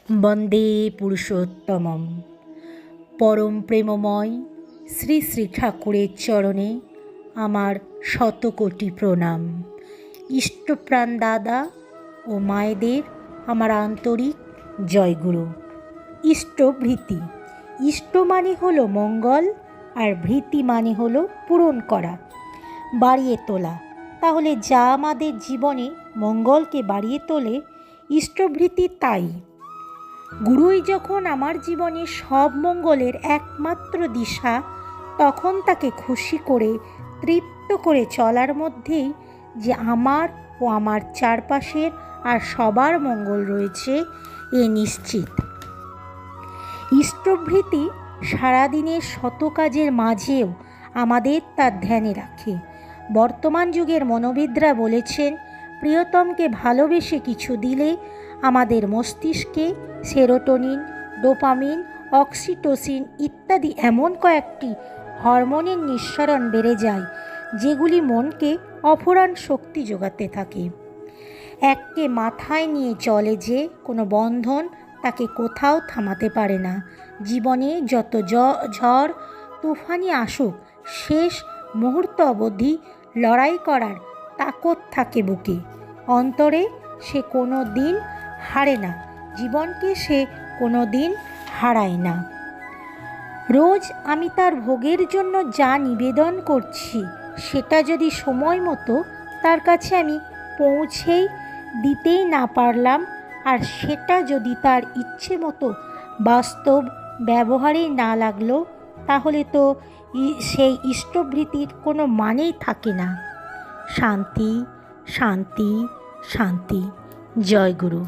বন্দে পুরুষোত্তমম। পরম প্রেমময় শ্রী শ্রী ঠাকুরের চরণে আমার শতকোটি প্রণাম। ইষ্টপ্রাণ দাদা ও মায়েদের আমার আন্তরিক জয়গুরু। ইষ্টভৃতি, ইষ্ট মানে হলো মঙ্গল, আর ভৃতি মানে হলো পূরণ করা, বাড়িয়ে তোলা। তাহলে যা আমাদের জীবনে মঙ্গলকে বাড়িয়ে তোলে, ইষ্টভৃতি তাই। গুরুই যখন আমার জীবনে সব মঙ্গলের একমাত্র দিশা, তখন তাকে খুশি করে তৃপ্ত করে চলার মধ্যেই যে আমার ও আমার চারপাশের আর সবার মঙ্গল রয়েছে, এ নিশ্চিত। ইষ্টভৃতি সারাদিনের শত কাজের মাঝেও আমাদের তার ধ্যানে রাখে। বর্তমান যুগের মনোবিদরা বলেছেন, প্রিয়তমকে ভালোবেসে কিছু দিলে আমাদের মস্তিষ্কে সেরোটোনিন, ডোপামিন, অক্সিটোসিন ইত্যাদি এমন কয়েকটি হরমোনের নিঃসরণ বেড়ে যায়, যেগুলি মনকে অফুরান শক্তি যোগাতে থাকে। এককে মাথায় নিয়ে চলে যে কোনো বন্ধন তাকে কোথাও থামাতে পারে না। জীবনে যত ঝড় তুফানি আসুক, শেষ মুহূর্ত অবধি লড়াই করার তাকত থাকে বুকে। অন্তরে সে কোনো দিন হারে না, জীবনকে সে কোনো দিন হারায় না। রোজ আমি তার ভোগের জন্য যা নিবেদন করছি, সেটা যদি সময় মতো তার কাছে আমি পৌঁছেই দিতেই না পারলাম, আর সেটা যদি তার ইচ্ছে মতো বাস্তব ব্যবহারেই না লাগলো, তাহলে তো সেই ইষ্টভৃতির কোনো মানেই থাকে না। শান্তি, শান্তি, শান্তি। জয় গুরু।